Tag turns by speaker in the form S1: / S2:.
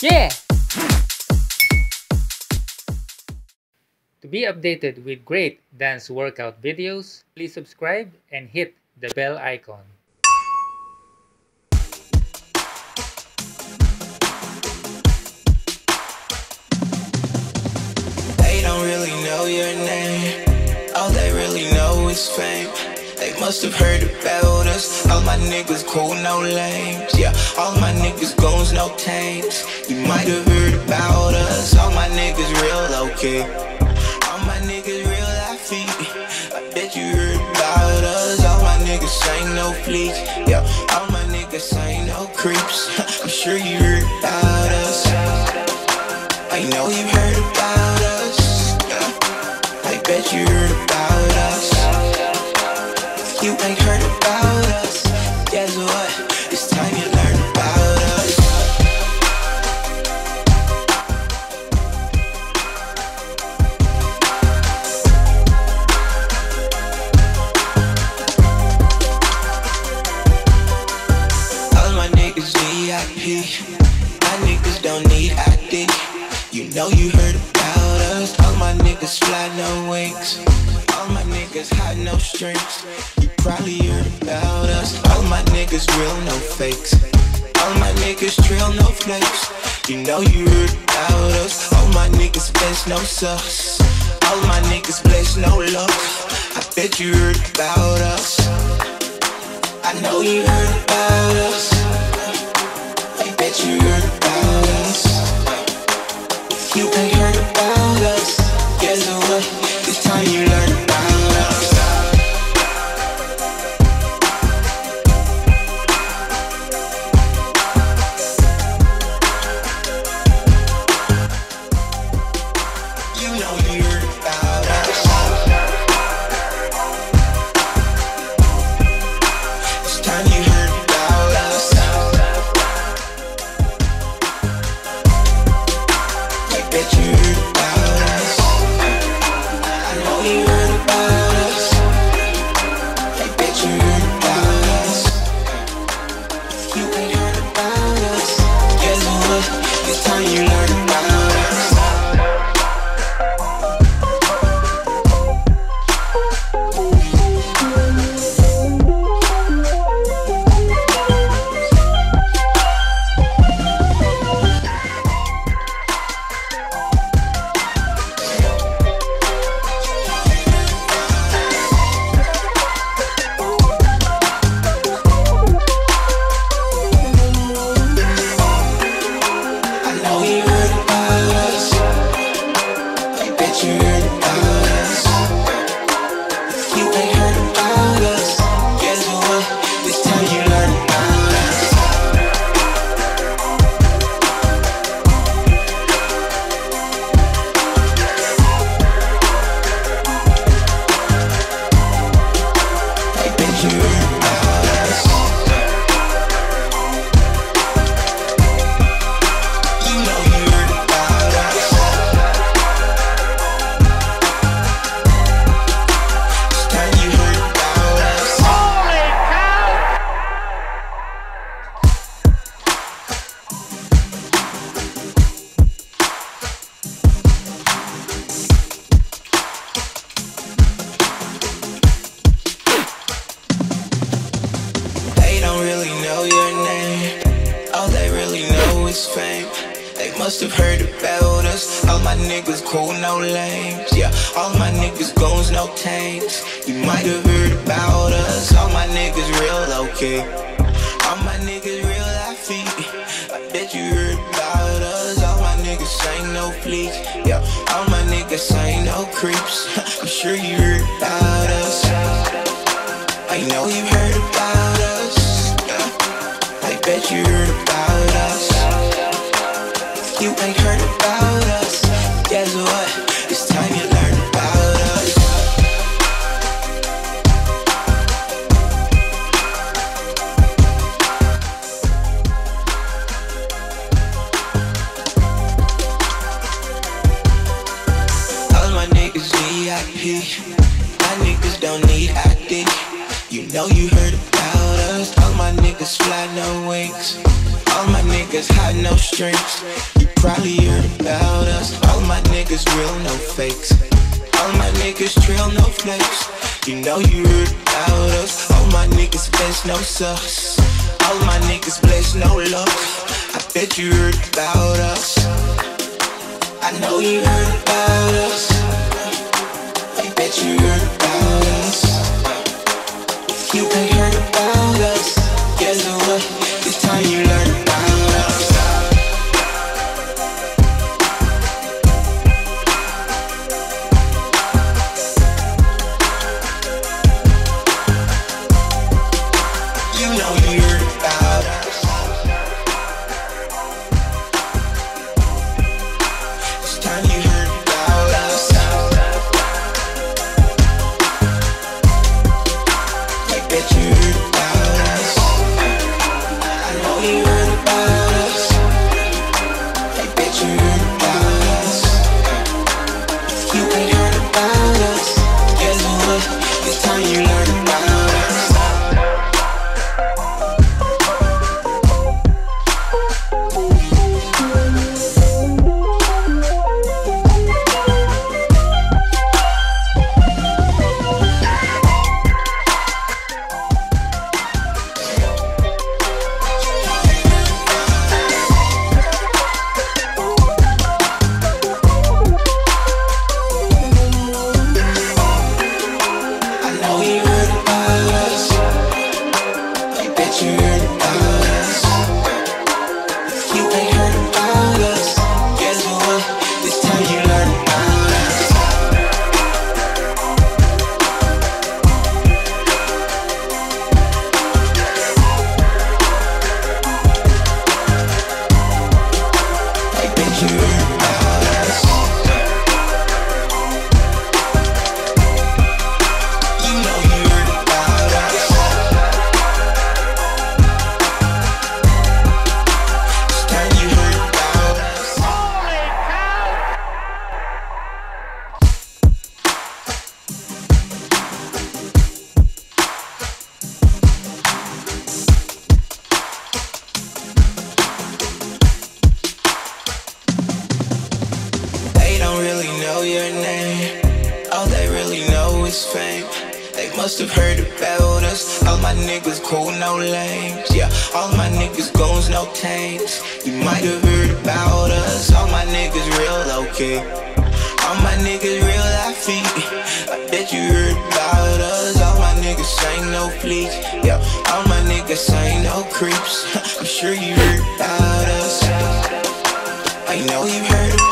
S1: Yeah! To be updated with great dance workout videos, please subscribe and hit the bell icon.
S2: They don't really know your name. All they really know is fame. They must have heard about us. All my niggas cool, no lames. Yeah, all my niggas goons, no tames. You might have heard about us. All my niggas real low-key. All my niggas real life-y. I bet you heard about us. All my niggas ain't no fleets. Yeah, all my niggas ain't no creeps. I'm sure you heard about us. I know you heard about us. I bet you heard about us. If you ain't heard about us, guess what? It's time you learn about us. All my niggas VIP. My niggas don't need ID. You know you heard about us. All my niggas fly no wings. All my niggas hide no strings. You probably heard about us. All my niggas real, no fakes. All my niggas trill, no flakes. You know you heard about us. All my niggas best, no sus. All my niggas blessed, no luck. I bet you heard about us. I know you heard about us. I bet you heard about us. If you ain't heard about us, guess what? It's time you learn about us. You know you heard about us. It's time you heard about us. I bet you heard about us. I know you heard about us. I bet you heard about us. If you ain't heard about us, guess what? It's time you learn about us. I know you heard about us. I bet you heard about us. If you ain't heard about us, guess what? It's time you learn about us. I bet you heard about us. You know you heard about us. It's time you heard about us. They don't really know your name. All they really know is fame. They must have heard about us. All my niggas cool, no lames. Yeah, all my niggas goons, no tames. You might have heard about us. All my niggas real low-key. All my niggas real life-y. I bet you heard about us. All my niggas ain't no fleets. Yeah, all my niggas ain't no creeps. I'm sure you heard about us. I know you heard about us. I bet you heard about us. If you ain't heard about us, guess what? It's time you learn about us. All my niggas VIP. My niggas don't need ID. You know you heard about us. All my niggas fly no wings. All my niggas hot, no strings. You probably heard about us. All my niggas real, no fakes. All my niggas trail, no flakes. You know you heard about us. All my niggas best, no sus. All my niggas blessed, no luck. I bet you heard about us. I know you heard about us. I bet you heard about us. If you ain't heard about us, guess what? It's time you learn about us. You know you heard about us. It's time you heard about us. I bet you heard about us. I know you heard about us. I bet you heard about us. If you ain't heard about us, guess what? It's time you learn about us. I know you heard about us. I bet you heard about us. If you ain't heard about us, guess what? It's time you learn about us. I bet you heard about us. You know you heard about us. It's time you heard about us. They don't really know your name. All they really know is fame. They must have heard about us. All my niggas cool, no lames. Yeah, all my niggas goons, no tanks. You might have heard about us. All my niggas real low-key. All my niggas real life. I bet you heard about us. All my niggas ain't no fleek. Yeah, all my niggas ain't no creeps. I'm sure you heard about us. I know you heard about us.